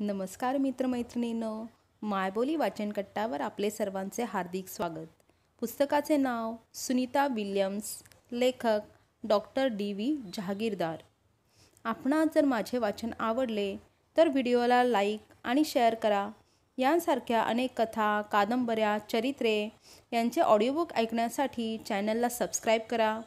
नमस्कार मित्रमैत्रिणींनो, मायबोली वाचनकट्टावर आपले सर्वांचे हार्दिक स्वागत. पुस्तकाचे नाव सुनीता विल्यम्स, लेखक डॉक्टर डी.व्ही. जहागीरदार. आपणास जर माझे वाचन आवडले तर व्हिडिओला लाईक आणि शेअर करा. यांसारख्या अनेक कथा, कादंबऱ्या, चरित्रे यांचे ऑडिओबुक ऐकण्यासाठी चॅनलला सबस्क्राईब करा.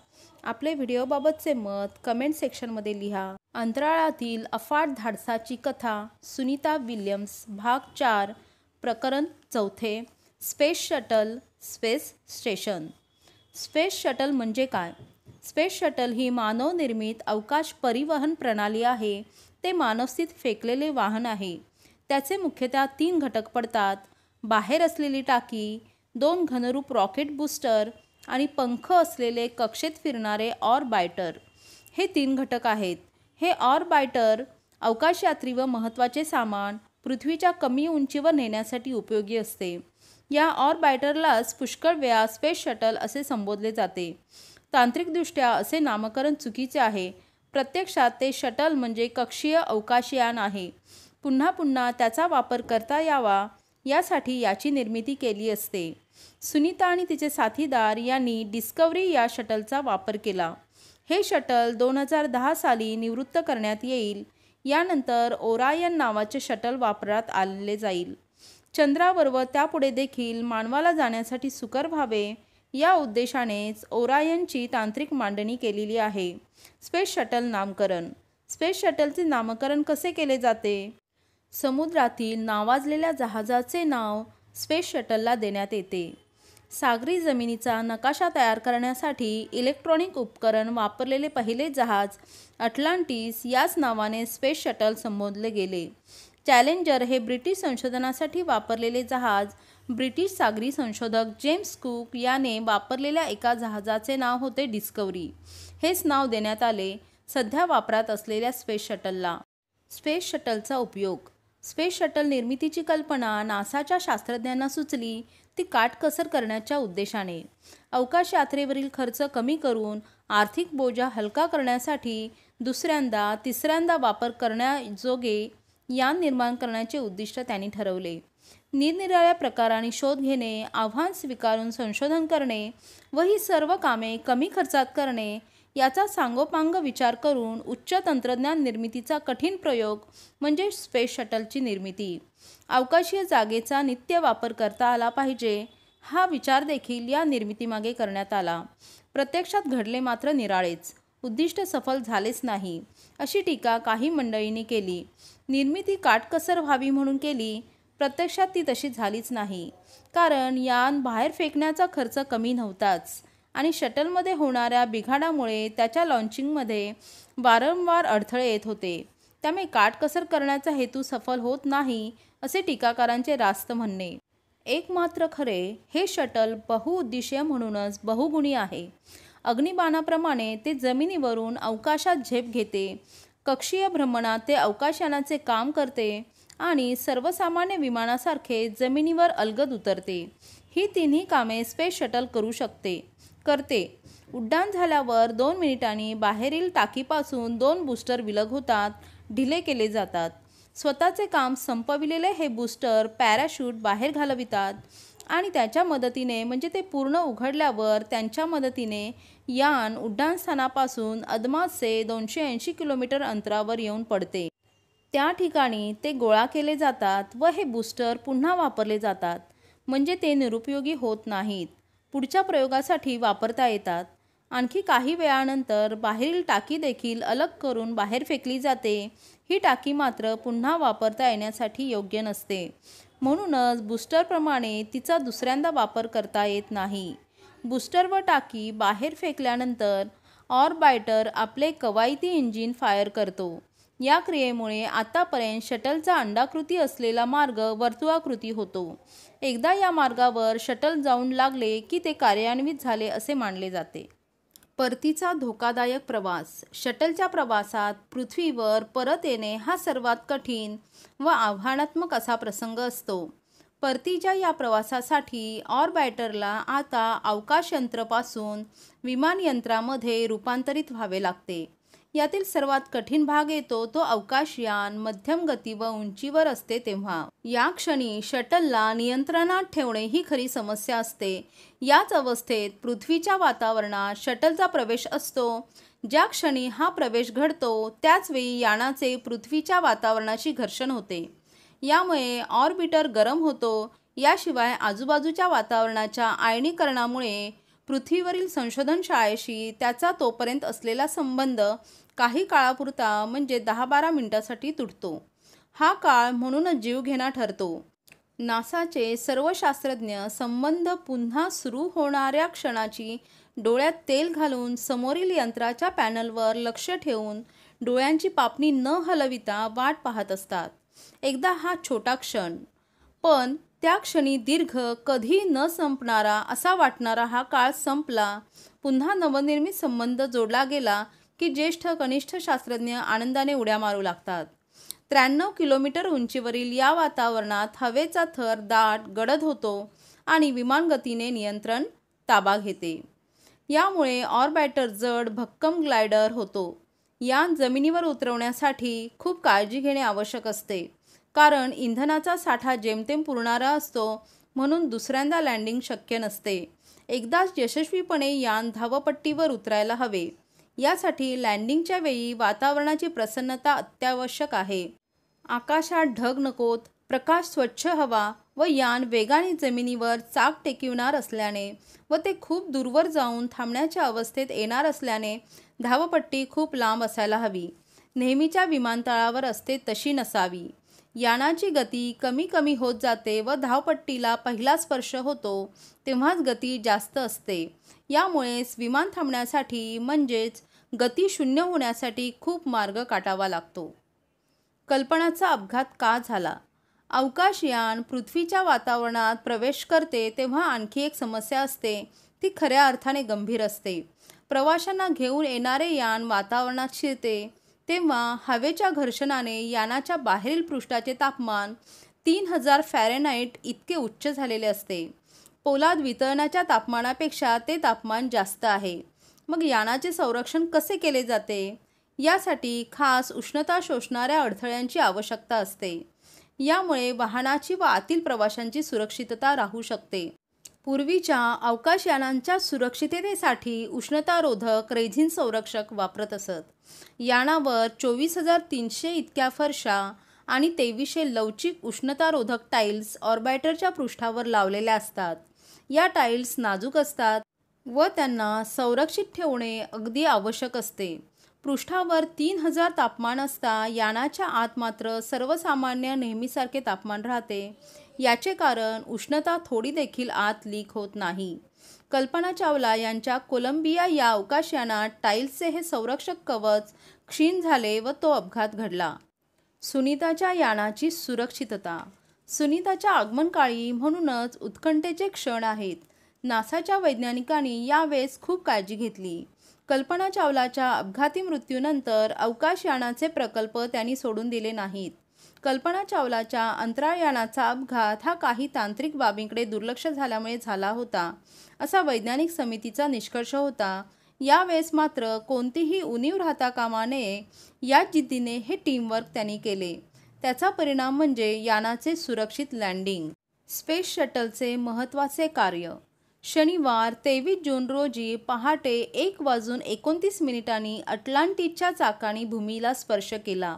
आपले व्हिडिओबाबतचे मत कमेंट सेक्शनमध्ये लिहा. अंतराळातील अफाट धाडसाची कथा सुनीता विल्यम्स, भाग 4, प्रकरण 4. Space shuttle, space station. Space shuttle म्हणजे काय? स्पेस शटल ही मानवनिर्मित अवकाश परिवहन प्रणाली आहे. ते मानवस्थित फेकलेले वाहन आहे. त्याचे मुख्यतः 3 घटक पडतात: बाहेर असलेली टाकी, 2 घनरूप रॉकेट बूस्टर आणि पंख असलेले कक्षेत फिरणारे ऑर्बायटर. हे 3 घटक आहेत. हे ऑर्बायटर अवकाशयात्री व महत्त्वाचे सामान पृथ्वीच्या कमी उंचीवर नेण्यासाठी उपयोगी असते. या ऑर्बायटरलाच पुष्कळ वेळा स्पेस शटल असे संबोधले जाते. तांत्रिकदृष्ट्या असे नामकरण चुकीचे आहे. प्रत्यक्षात ते शटल म्हणजे कक्षीय अवकाशयान आहे. पुन्हा पुन्हा त्याचा वापर करता यावा यासाठी याची निर्मिती केली असते. सुनीता आणि तिचे साथीदार यांनी डिस्कव्हरी या शटलचा वापर केला. हे शटल 2010 साली निवृत्त करण्यात येईल. यानंतर ओरायन नावाचे शटल वापरात आणले जाईल. चंद्रावर व त्यापुढे देखील मानवाला जाण्यासाठी सुकर व्हावे या उद्देशानेच ओरायनची तांत्रिक मांडणी केलेली आहे. स्पेस शटल नामकरण. स्पेस शटलचे नामकरण कसे केले जाते? समुद्रातील नावाजलेल्या जहाजाचे नाव स्पेस शटलला देण्यात येते. सागरी जमिनीचा नकाशा तयार करण्यासाठी इलेक्ट्रॉनिक उपकरण वापरलेले पहिले जहाज अटलांटिस याच नावाने स्पेस शटल संबोधले गेले. चॅलेंजर हे ब्रिटिश संशोधनासाठी वापरलेले जहाज ब्रिटिश सागरी संशोधक जेम्स कुक याने वापरलेल्या एका जहाजाचे नाव होते डिस्कव्हरी. हेच नाव देण्यात आले सध्या वापरात असलेल्या स्पेस शटलला. स्पेस शटलचा उपयोग. स्पेस शटल निर्मितीची कल्पना नासाच्या शास्त्रज्ञांना सुचली ती काटकसर करण्याच्या उद्देशाने. अवकाश यात्रेवरील खर्च कमी करून आर्थिक बोजा हलका करण्यासाठी दुसऱ्यांदा तिसऱ्यांदा वापर करण्याजोगे यान निर्माण करण्याचे उद्दिष्ट त्यांनी ठरवले. निरनिराळ्या प्रकाराने शोध घेणे, आव्हान स्वीकारून संशोधन करणे व ही सर्व कामे कमी खर्चात करणे याचा सांगोपांग विचार करून उच्च तंत्रज्ञान निर्मितीचा कठीण प्रयोग म्हणजे स्पेस शटलची निर्मिती. अवकाशीय जागेचा नित्य वापर करता आला पाहिजे हा विचार देखील या निर्मितीमागे करण्यात आला. प्रत्यक्षात घडले मात्र निराळेच. उद्दिष्ट सफल झालेच नाही अशी टीका काही मंडळींनी केली. निर्मिती काटकसर व्हावी म्हणून केली. प्रत्यक्षात ती तशी झालीच नाही. कारण यान बाहेर फेकण्याचा खर्च कमी नव्हताच आणि शटलमध्ये होणाऱ्या बिघाडामुळे त्याच्या लॉन्चिंगमध्ये वारंवार अडथळे येत होते. त्यामुळे काटकसर करण्याचा हेतू सफल होत नाही असे टीकाकारांचे रास्त म्हणणे. एक मात्र खरे, हे शटल बहुउद्देशीय म्हणूनच बहुगुणी आहे. अग्निबाणाप्रमाणे ते जमिनीवरून अवकाशात झेप घेते. कक्षीय भ्रमणात ते अवकाशयानाचे काम करते आणि सर्वसामान्य विमानासारखे जमिनीवर अलगद उतरते. ही तिन्ही कामे स्पेस शटल करू करते. उड्डाण झाल्यावर 2 मिनिटांनी बाहेरील टाकीपासून 2 बूस्टर विलग होतात, ढिले केले जातात. स्वतःचे काम संपविलेले हे बूस्टर पॅराशूट बाहेर घालवितात आणि त्याच्या मदतीने म्हणजे ते पूर्ण उघडल्यावर त्यांच्या मदतीने यान उड्डाणस्थानापासून अदमासे 280 किलोमीटर अंतरावर येऊन पडते. त्या ठिकाणी ते गोळा केले जातात व हे बूस्टर पुन्हा वापरले जातात. म्हणजे ते निरुपयोगी होत नाहीत. पुढच्या प्रयोगासाठी वापरता येतात. आणखी काही वेळानंतर बाहेरील टाकी देखील अलग करून बाहेर फेकली जाते. ही टाकी मात्र पुन्हा वापरता येण्यासाठी योग्य नसते. म्हणूनच बूस्टरप्रमाणे तिचा दुसऱ्यांदा वापर करता येत नाही. बूस्टर व टाकी बाहेर फेकल्यानंतर ऑर्बायटर आपले कवायती इंजिन फायर करतो. या क्रियेमुळे आतापर्यंत शटलचा अंडाकृती असलेला मार्ग वर्तुळाकृती होतो. एकदा या मार्गावर शटल जाऊन लागले की ते कार्यान्वित झाले असे मानले जाते. परतीचा धोकादायक प्रवास. शटलच्या प्रवासात पृथ्वीवर परत येणे हा सर्वात कठीण व आव्हानात्मक असा प्रसंग असतो. परतीच्या या प्रवासासाठी ऑर्बायटरला आता अवकाशयंत्रापासून विमानयंत्रामध्ये रूपांतरित व्हावे लागते. यातील सर्वात कठीण भाग येतो तो अवकाशयान मध्यम गती व उंचीवर असते तेव्हा. या क्षणी शटलला नियंत्रणात ठेवणे ही खरी समस्या असते. याच अवस्थेत पृथ्वीच्या वातावरणात शटलचा प्रवेश असतो. ज्या क्षणी हा प्रवेश घडतो त्याच वेळी यानाचे पृथ्वीच्या वातावरणाशी घर्षण होते. यामुळे ऑर्बिटर गरम होतो. याशिवाय आजूबाजूच्या वातावरणाच्या आयनीकरणामुळे पृथ्वीवरील संशोधन शाळेशी त्याचा तोपर्यंत असलेला संबंध काही काळापुरता म्हणजे 10-12 मिनिटांसाठी तुटतो. हा काळ म्हणूनच जीवघेणा ठरतो. नासाचे सर्व शास्त्रज्ञ संबंध पुन्हा सुरू होणाऱ्या क्षणाची डोळ्यात तेल घालून समोरील यंत्राच्या पॅनलवर लक्ष ठेवून डोळ्यांची पापणी न हलविता वाट पाहत असतात. एकदा हा छोटा क्षण, पण त्या क्षणी दीर्घ, कधी न संपणारा असा वाटणारा हा काळ संपला. पुन्हा नवनिर्मित संबंध जोडला गेला की ज्येष्ठ कनिष्ठ शास्त्रज्ञ आनंदाने उड्या मारू लागतात. 93 किलोमीटर उंचीवरील या वातावरणात हवेचा थर दाट गडद होतो आणि विमान गतीने नियंत्रण ताबा घेते. यामुळे ऑर्बिटर जड भक्कम ग्लायडर होतो. यान जमिनीवर उतरवण्यासाठी खूप काळजी घेणे आवश्यक असते, कारण इंधनाचा साठा जेमतेम पुरणारा असतो, म्हणून दुसऱ्यांदा लँडिंग शक्य नसते. एकदाच यशस्वीपणे यान धावपट्टीवर उतरायला हवे. यासाठी लँडिंगच्या वेळी वातावरणाची प्रसन्नता अत्यावश्यक आहे. आकाशात ढग नकोत, प्रकाश, स्वच्छ हवा व यान वेगाने जमिनीवर चाक टेकविणार असल्याने व ते खूप दूरवर जाऊन थांबण्याच्या अवस्थेत येणार असल्याने धावपट्टी खूप लांब असायला हवी. नेहमीच्या विमानतळावर असते तशी नसावी. यानाची गती कमी कमी होत जाते व धावपट्टीला पहिला स्पर्श होतो तेव्हाच गती जास्त असते. यामुळेच विमान थांबण्यासाठी म्हणजेच गती शून्य होण्यासाठी खूप मार्ग काढावा लागतो. कल्पनाचा अपघात का झाला? अवकाशयान पृथ्वीच्या वातावरणात प्रवेश करते तेव्हा आणखी एक समस्या असते. ती खऱ्या अर्थाने गंभीर असते. प्रवाशांना घेऊन येणारे यान वातावरणात शिरते तेव्हा हवेच्या घर्षणाने यानाच्या बाहेरील पृष्ठाचे तापमान 3000 फॅरेनहाइट इतके उच्च झालेले असते. पोलाद वितळण्याच्या तापमानापेक्षा ते तापमान जास्त आहे. मग यानाचे संरक्षण कसे केले जाते? यासाठी खास उष्णता शोषणाऱ्या अडथळ्यांची आवश्यकता असते. यामुळे वाहनाची व आतील प्रवाशांची सुरक्षितता राहू शकते. पूर्वीच्या अवकाशयानांच्या सुरक्षिततेसाठी उष्णतारोधक रेझिन संरक्षक वापरत असत. यानावर 24,300 इतक्या फरशा आणि 2300 लवचिक उष्णतारोधक टाईल्स ऑर्बिटरच्या पृष्ठावर लावलेल्या असतात. या टाईल्स नाजूक असतात व त्यांना संरक्षित ठेवणे अगदी आवश्यक असते. पृष्ठावर 3000 तापमान असता यानाच्या आत मात्र सर्वसामान्य नेहमीसारखे तापमान राहते. याचे कारण उष्णता थोडी देखील आत लीक होत नाही. कल्पना चावला यांच्या कोलंबिया या अवकाशयानात टाईल्सचे हे संरक्षक कवच क्षीण झाले व तो अपघात घडला. सुनीताच्या यानाची सुरक्षितता. सुनीताच्या आगमनकाळी म्हणूनच उत्कंठेचे क्षण आहेत. नासाच्या वैज्ञानिकांनी यावेळेस खूप काळजी घेतली. कल्पना चावलाच्या अपघाती मृत्यूनंतर अवकाशयानाचे प्रकल्प त्यांनी सोडून दिले नाहीत. कल्पना चावलाच्या अंतराळयानाचा अपघात हा काही तांत्रिक बाबींकडे दुर्लक्ष झाल्यामुळे झाला होता, असा वैज्ञानिक समितीचा निष्कर्ष होता. यावेळेस मात्र कोणतीही उणीव राहता कामा नये याच जिद्दीने हे टीमवर्क त्यांनी केले. त्याचा परिणाम म्हणजे यानाचे सुरक्षित लँडिंग. स्पेस शटलचे महत्त्वाचे कार्य. शनिवार 23 जून रोजी पहाटे 1:29 अटलांटिसच्या चाकांनी भूमीला स्पर्श केला.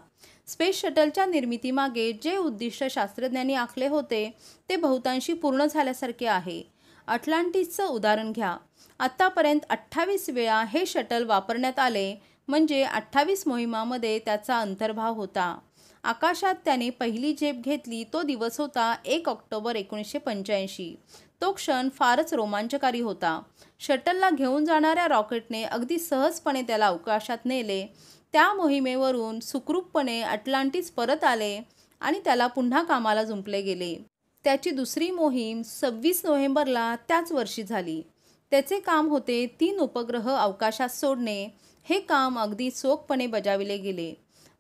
स्पेस शटलच्या निर्मितीमागे जे उद्दिष्ट शास्त्रज्ञांनी आखले होते ते बहुतांशी पूर्ण झाल्यासारखे आहे. अटलांटिसचं उदाहरण घ्या. आत्तापर्यंत 28 वेळा हे शटल वापरण्यात आले, म्हणजे 28 मोहिमांमध्ये त्याचा अंतर्भाव होता. आकाशात त्याने पहिली झेप घेतली तो दिवस होता 1 ऑक्टोबर 1985. तो क्षण फारच रोमांचकारी होता. शटलला घेऊन जाणाऱ्या रॉकेटने अगदी सहजपणे त्याला अवकाशात नेले. त्या मोहिमेवरून सुखरूपपणे अटलांटिस परत आले आणि त्याला पुन्हा कामाला जुंपले गेले. त्याची दुसरी मोहीम 26 नोव्हेंबरला त्याच वर्षी झाली. त्याचे काम होते 3 उपग्रह अवकाशात सोडणे. हे काम अगदी चोखपणे बजावले गेले.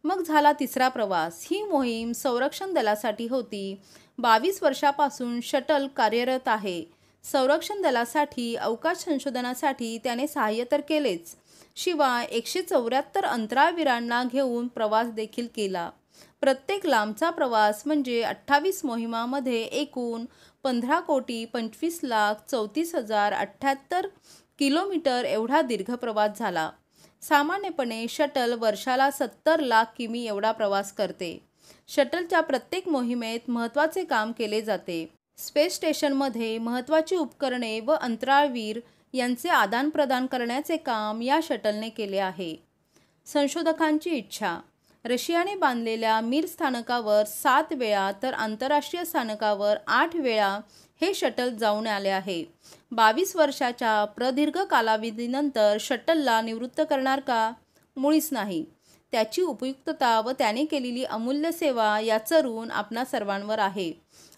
मग झाला तिसरा प्रवास. ही मोहीम संरक्षण दलासाठी होती. 22 वर्षापासून शटल कार्यरत आहे. संरक्षण दलासाठी अवकाश संशोधनासाठी त्याने सहाय्य तर केलेच, शिवाय 174 अंतराळवीरांना घेऊन प्रवास देखील केला. प्रत्येक लांबचा प्रवास म्हणजे 28 मोहिमांमध्ये एकूण 15,25,34,078 किलोमीटर एवढा दीर्घ प्रवास झाला. सामान्यपणे शटल वर्षाला 70 लाख किमी एवढा प्रवास करते. शटलच्या प्रत्येक मोहिमेत महत्त्वाचे काम केले जाते. स्पेस स्टेशनमध्ये महत्त्वाची उपकरणे व अंतराळवीर यांचे आदानप्रदान करण्याचे काम या शटलने केले आहे. संशोधकांची इच्छा. रशियाने बांधलेल्या मिर स्थानकावर 7 वेळा तर आंतरराष्ट्रीय स्थानकावर 8 वेळा हे शटल जाऊन आले आहे. 22 वर्षाच्या प्रदीर्घ कालावधीनंतर शटलला निवृत्त करणार का? मुळीच नाही. त्याची उपयुक्तता व त्याने केलेली अमूल्य सेवा याचं ऋण आपणा सर्वांवर आहे.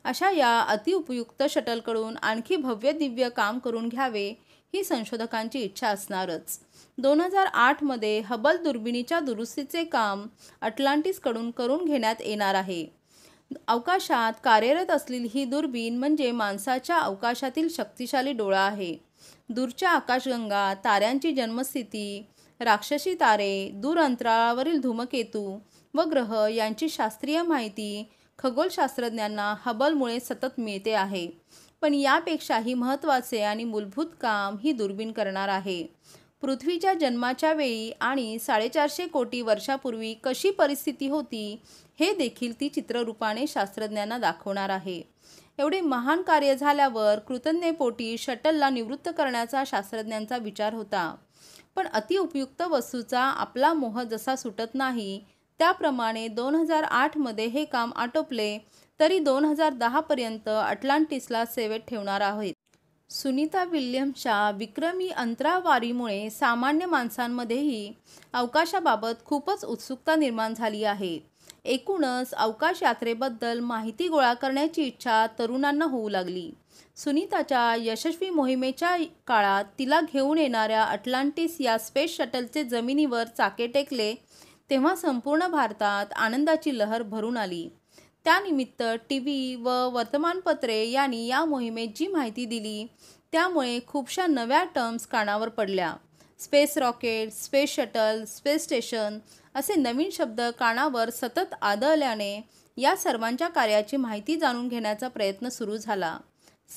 अशा या अतिउपयुक्त शटलकडून आणखी भव्य दिव्य काम करून घ्यावे ही संशोधकांची इच्छा असणारच. 2008 मध्ये हबल दुर्बिणीच्या दुरुस्तीचे काम अटलांटिसकडून करून घेण्यात येणार आहे. अवकाशात कार्यरत असलेली ही दुर्बीण म्हणजे माणसाच्या अवकाशातील शक्तिशाली डोळा आहे. दूरच्या आकाशगंगा, ताऱ्यांची जन्मस्थिती, राक्षसी तारे, दूर अंतराळावरील धूमकेतू व ग्रह यांची शास्त्रीय माहिती खगोलशास्त्रज्ञांना हबलमुळे सतत मिळते आहे. पण यापेक्षाही महत्त्वाचे आणि मूलभूत काम ही दुर्बीण करणार आहे. पृथ्वीच्या जन्माच्या वेळी आणि 450 कोटी वर्षापूर्वी कशी परिस्थिती होती हे देखील ती चित्ररूपाने शास्त्रज्ञांना दाखवणार आहे. एवढे महान कार्य झाल्यावर कृतज्ञतेपोटी शटलला निवृत्त करण्याचा शास्त्रज्ञांचा विचार होता. पण अतिउपयुक्त वस्तूचा आपला मोह जसा सुटत नाही त्याप्रमाणे 2008 मध्ये हे काम आटोपले तरी 2010 पर्यंत अटलांटिसला सेवेत ठेवणार आहेत. सुनीता विल्यम्सच्या विक्रमी अंतराळवारीमुळे सामान्य माणसांमध्येही अवकाशाबाबत खूपच उत्सुकता निर्माण झाली आहे. एकूणच अवकाश यात्रेबद्दल माहिती गोळा करण्याची इच्छा तरुणांना होऊ लागली. सुनीताच्या यशस्वी मोहिमेच्या काळात तिला घेऊन येणाऱ्या अटलांटिस या स्पेस शटलचे जमिनीवर चाके टेकले तेव्हा संपूर्ण भारतात आनंदाची लहर भरून आली. त्यानिमित्त टीव्ही व वर्तमानपत्रे यांनी या मोहिमेत जी माहिती दिली त्यामुळे खूपशा नव्या टर्म्स कानावर पडल्या. Space rocket, space shuttle, space station असे नवीन शब्द कानावर सतत आदळल्याने या सर्वांच्या कार्याची माहिती जाणून घेण्याचा प्रयत्न सुरू झाला.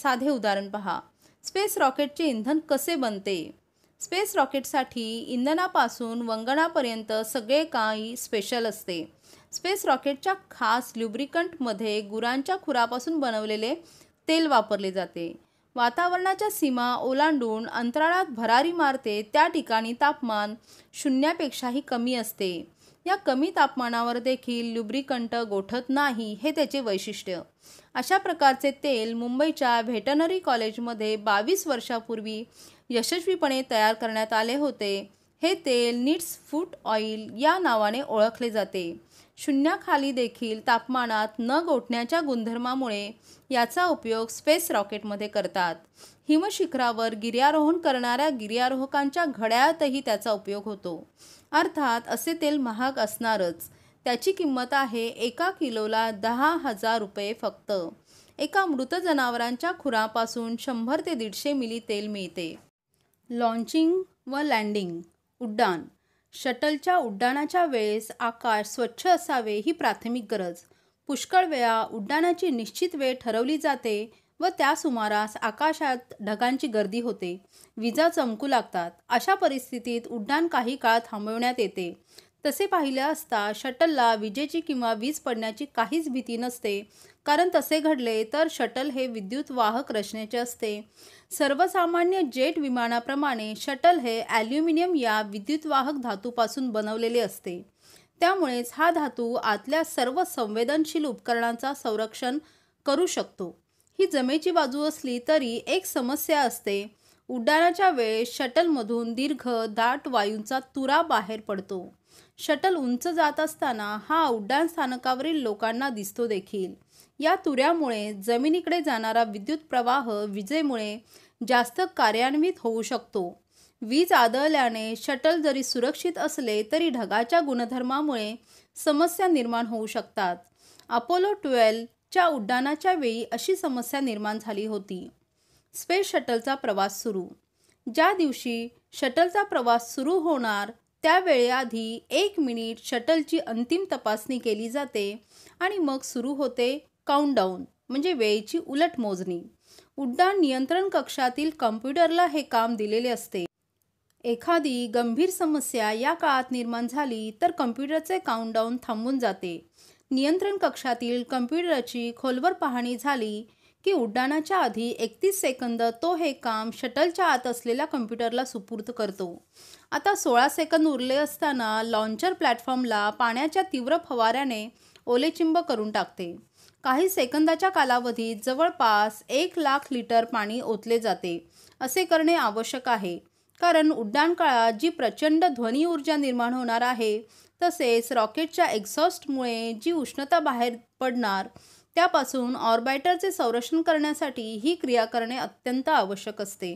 साधे उदाहरण पहा. स्पेस रॉकेटचे इंधन कसे बनते? स्पेस रॉकेटसाठी इंधनापासून वंगणापर्यंत सगळे काही स्पेशल असते. स्पेस रॉकेटच्या खास ल्युब्रिकंटमध्ये गुरांच्या खुरापासून बनवलेले तेल वापरले जाते. वातावरणाच्या सीमा ओलांडून अंतराळात भरारी मारते त्या ठिकाणी तापमान शून्यापेक्षाही कमी असते. या कमी तापमानावर देखील ल्युब्रिकंट गोठत नाही हे त्याचे वैशिष्ट्य. अशा प्रकारचे तेल मुंबईच्या व्हेटनरी कॉलेजमध्ये 22 वर्षापूर्वी यशस्वीपणे तयार करण्यात आले होते. हे तेल नीट्स फूट ऑइल या नावाने ओळखले जाते. शून्याखाली देखील तापमानात न गोठण्याच्या गुणधर्मामुळे याचा उपयोग स्पेस रॉकेटमध्ये करतात. हिमशिखरावर गिर्यारोहण करणाऱ्या गिर्यारोहकांच्या घड्याळातही त्याचा उपयोग होतो. अर्थात असे तेल महाग असणारच. त्याची किंमत आहे 1 किलोला 10,000 रुपये फक्त. एका मृत जनावरांच्या खुरापासून 100 ते 150 मिली तेल मिळते. लॉन्चिंग व लँडिंग. उड्डाण. शटलच्या उड्डाणाच्या वेळेस आकाश स्वच्छ असावे ही प्राथमिक गरज. पुष्कळ वेळा उड्डाणाची निश्चित वेळ ठरवली जाते व त्या सुमारास आकाशात ढगांची गर्दी होते, विजा चमकू लागतात. अशा परिस्थितीत उड्डाण काही काळ थांबवण्यात येते. तसे पाहिले असता शटलला विजेची किंवा वीज पडण्याची काहीच भीती नसते, कारण तसे घडले तर शटल हे विद्युत वाहक रचनेचे असते. सर्वसामान्य जेट विमानाप्रमाणे शटल हे ॲल्युमिनियम या विद्युतवाहक धातूपासून बनवलेले असते. त्यामुळेच हा धातू आतल्या सर्व संवेदनशील उपकरणांचा संरक्षण करू शकतो. ही जमेची बाजू असली तरी एक समस्या असते. उड्डाणाच्या वेळेस शटलमधून दीर्घ दाट वायूंचा तुरा बाहेर पडतो. शटल उंच जात असताना हा उड्डाण स्थानकावरील लोकांना दिसतो देखील. या तुऱ्यामुळे जमिनीकडे जाणारा विद्युत प्रवाह विजेमुळे जास्त कार्यान्वित होऊ शकतो. वीज आदळल्याने शटल जरी सुरक्षित असले तरी ढगाच्या गुणधर्मामुळे समस्या निर्माण होऊ शकतात. अपोलो 12 च्या उड्डाणाच्या वेळी अशी समस्या निर्माण झाली होती. स्पेस शटलचा प्रवास सुरू. ज्या दिवशी शटलचा प्रवास सुरू होणार त्या वेळेआधी 1 मिनिट शटलची अंतिम तपासणी केली जाते आणि मग सुरू होते काउंटडाऊन म्हणजे वेळेची उलट मोजणी. उड्डाण नियंत्रण कक्षातील कॉम्प्युटरला हे काम दिलेले असते. एखादी गंभीर समस्या या काळात निर्माण झाली तर कॉम्प्युटरचे काउंटडाऊन थांबून जाते. नियंत्रण कक्षातील कॉम्प्युटरची खोलवर पाहणी झाली की उड्डाणाच्या आधी 31 सेकंद तो हे काम शटलच्या आत असलेल्या कॉम्प्युटरला सुपूर्द करतो. आता 16 सेकंद उरले असताना लॉन्चर प्लॅटफॉर्मला पाण्याच्या तीव्र फवाऱ्याने ओलेचिंब करून टाकते. काही सेकंदाच्या कालावधीत जवळपास 1,00,000 लिटर पाणी ओतले जाते. असे करणे आवश्यक आहे कारण उड्डाण काळात जी प्रचंड ध्वनी ऊर्जा निर्माण होणार आहे तसेच रॉकेटच्या एक्झॉस्टमुळे जी उष्णता बाहेर पडणार त्यापासून ऑर्बिटरचे संरक्षण करण्यासाठी ही क्रिया करणे अत्यंत आवश्यक असते.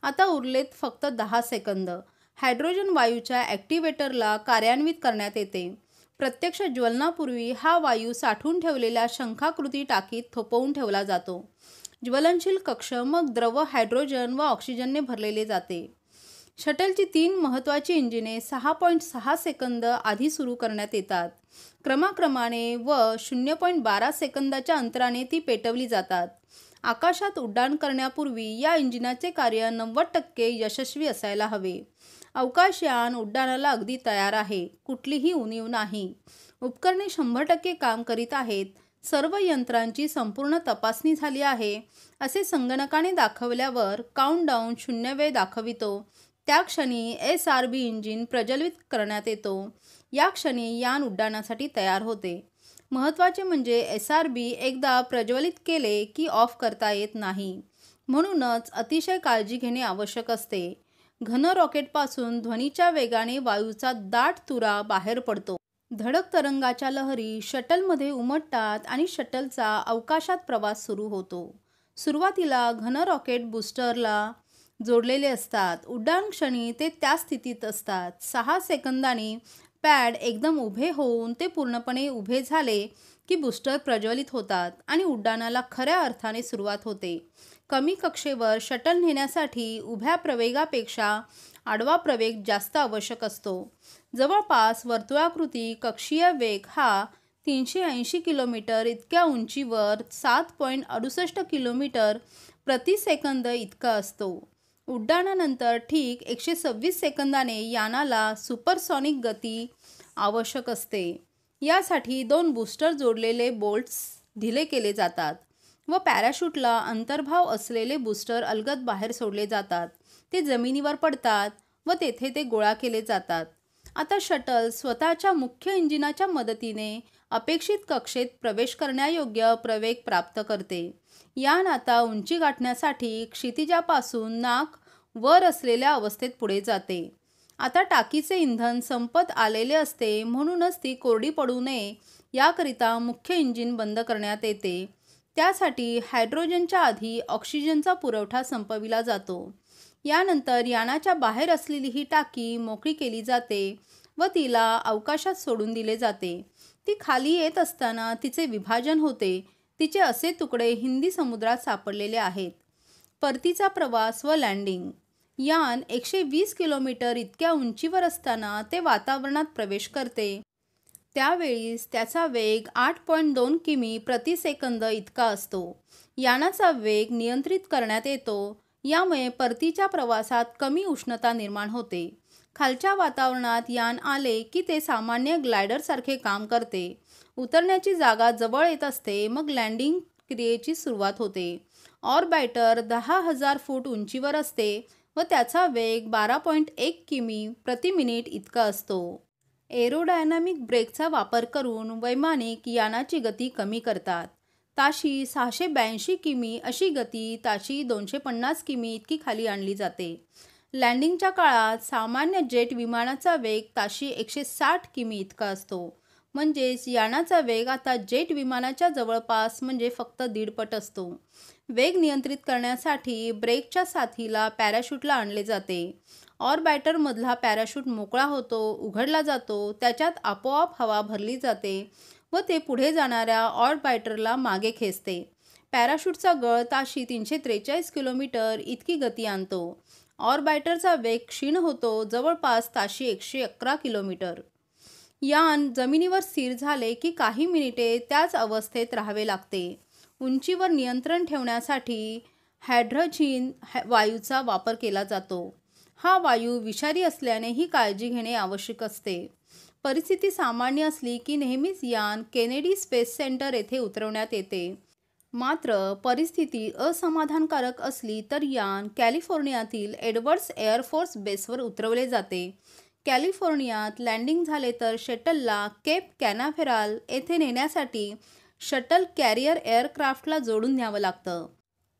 आता उरलेत फक्त 10 सेकंद. हायड्रोजन वायूच्या ॲक्टिवेटरला कार्यान्वित करण्यात येते. प्रत्यक्ष ज्वलनापूर्वी हा वायू साठवून ठेवलेल्या शंखाकृती टाकीत थोपवून ठेवला जातो. ज्वलनशील कक्ष मग द्रव हायड्रोजन व ऑक्सिजनने भरलेले जाते. शटलची 3 महत्त्वाची इंजिने 6.6 सेकंद आधी सुरू करण्यात येतात. क्रमाक्रमाने व 0.12 सेकंदाच्या अंतराने ती पेटवली जातात. आकाशात उड्डाण करण्यापूर्वी या इंजिनाचे कार्य 90% यशस्वी असायला हवे. अवकाशयान उड्डाणाला अगदी तयार आहे. कुठलीही उणीव नाही. उपकरणे 100% काम करीत आहेत. सर्व यंत्रांची संपूर्ण तपासणी झाली आहे असे संगणकाने दाखवल्यावर काउंटडाऊन 0 वेळ दाखवितो. त्या क्षणी SRB इंजिन प्रज्वलित करण्यात येतो. या क्षणी यान उड्डाणासाठी तयार होते. महत्त्वाचे म्हणजे SRB एकदा प्रज्वलित केले की ऑफ करता येत नाही. म्हणूनच अतिशय काळजी घेणे आवश्यक असते. घन रॉकेटपासून ध्वनीच्या वेगाने वायूचा दाट तुरा बाहेर पडतो. धडक तरंगाच्या लहरी शटलमध्ये उमटतात आणि शटलचा अवकाशात प्रवास सुरू होतो. सुरुवातीला घन रॉकेट बूस्टरला जोडलेले असतात. उड्डाण क्षणी ते त्या स्थितीत असतात. 6 सेकंदांनी पॅड एकदम उभे होऊन ते पूर्णपणे उभे झाले की बूस्टर प्रज्वलित होतात आणि उड्डाणाला खऱ्या अर्थाने सुरुवात होते. कमी कक्षेवर शटल नेण्यासाठी उभ्या प्रवेगापेक्षा आडवा प्रवेग जास्त आवश्यक असतो. जवळपास वर्तुळाकृती कक्षीय वेग हा 380 किलोमीटर इतक्या उंचीवर 7.68 किलोमीटर प्रति सेकंद इतका असतो. उड्डाणानंतर ठीक 126 सेकंदाने यानाला सुपरसॉनिक गती आवश्यक असते. यासाठी 2 बूस्टर जोडलेले बोल्ट्स ढिले केले जातात व पॅराशूटला अंतर्भाव असलेले बूस्टर अलगद बाहेर सोडले जातात. ते जमिनीवर पडतात व तेथे ते गोळा केले जातात. आता शटल स्वतःच्या मुख्य इंजिनाच्या मदतीने अपेक्षित कक्षेत प्रवेश करण्यायोग्य प्रवेग प्राप्त करते. यान आता उंची गाठण्यासाठी क्षितिजापासून नाक वर असलेल्या अवस्थेत पुढे जाते. आता टाकीचे इंधन संपत आलेले असते म्हणूनच ती कोरडी पडू नये याकरिता मुख्य इंजिन बंद करण्यात येते. त्यासाठी हायड्रोजनच्या आधी ऑक्सिजनचा पुरवठा संपविला जातो. यानंतर यानाच्या बाहेर असलेली ही टाकी मोकळी केली जाते व तिला अवकाशात सोडून दिले जाते. ती खाली येत असताना तिचे विभाजन होते. तिचे असे तुकडे हिंदी समुद्रात सापडलेले आहेत. परतीचा प्रवास व लँडिंग. यान 120 किलोमीटर इतक्या उंचीवर असताना ते वातावरणात प्रवेश करते. त्यावेळीस त्याचा वेग 8.2 किमी प्रति सेकंद इतका असतो. यानाचा वेग नियंत्रित करण्यात येतो. यामुळे परतीच्या प्रवासात कमी उष्णता निर्माण होते. खालच्या वातावरणात यान आले की ते सामान्य ग्लायडरसारखे काम करते. उतरण्याची जागा जवळ येत असते. मग लँडिंग क्रियेची सुरुवात होते. ऑर्बिटर 10,000 फूट उंचीवर असते व त्याचा वेग 12.1 किमी प्रति मिनिट इतका असतो. एरोडायनामिक ब्रेकचा वापर करून वैमानिक यानाची गती कमी करतात. ताशी 682 किमी अशी गती ताशी 250 किमी इतकी खाली आणली जाते. लँडिंगच्या काळात सामान्य जेट विमानाचा वेग ताशी 160 किमी इतका असतो. म्हणजेच यानाचा वेग आता जेट विमानाच्या जवळपास म्हणजे फक्त 1.5 पट असतो. वेग नियंत्रित करण्यासाठी ब्रेकच्या साथीला पॅराशूटला आणले जाते. ऑर्बिटरमधला पॅराशूट मोकळा होतो, उघडला जातो. त्याच्यात आपोआप हवा भरली जाते व ते पुढे जाणाऱ्या ऑर्बिटरला मागे खेचते. पॅराशूटचा गळ ताशी 343 किलोमीटर इतकी गती आणतो. ऑर्बिटरचा वेग क्षीण होतो, जवळपास ताशी 111 किलोमीटर. यान जमिनीवर स्थिर झाले की काही मिनिटे त्याच अवस्थेत राहावे लागते. उंचीवर नियंत्रण ठेवण्यासाठी हायड्रोजन वायूचा वापर केला जातो. हा वायू विषारी असल्याने ही काळजी घेणे आवश्यक असते. परिस्थिती सामान्य असली की नेहमीच यान केनेडी स्पेस सेंटर येथे उतरवण्यात येते. मात्र परिस्थिती असमाधानकारक असली तर यान कॅलिफोर्नियातील एडवर्ड्स एअर फोर्स बेसवर उतरवले जाते. कॅलिफोर्नियात लँडिंग झाले तर शटलला केप कॅनाव्हेराल येथे नेण्यासाठी शटल कॅरियर एअरक्राफ्टला जोडून न्यावं लागतं.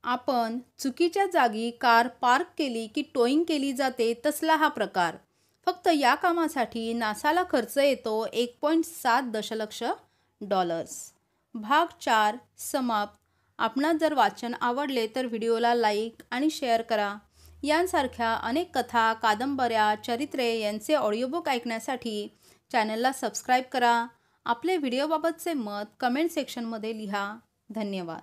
आपण चुकीच्या जागी कार पार्क केली की टोईंग केली जाते, तसला हा प्रकार. फक्त या कामासाठी नासाला खर्च येतो $1.7 दशलक्ष. भाग 4 समाप्त. आपणास जर वाचन आवडले तर व्हिडिओला लाईक आणि शेअर करा. यांसारख्या अनेक कथा, कादंबऱ्या, चरित्रे यांचे ऑडिओबुक ऐकण्यासाठी चॅनलला सबस्क्राईब करा. आपले व्हिडिओबाबतचे मत कमेंट सेक्शनमध्ये लिहा. धन्यवाद.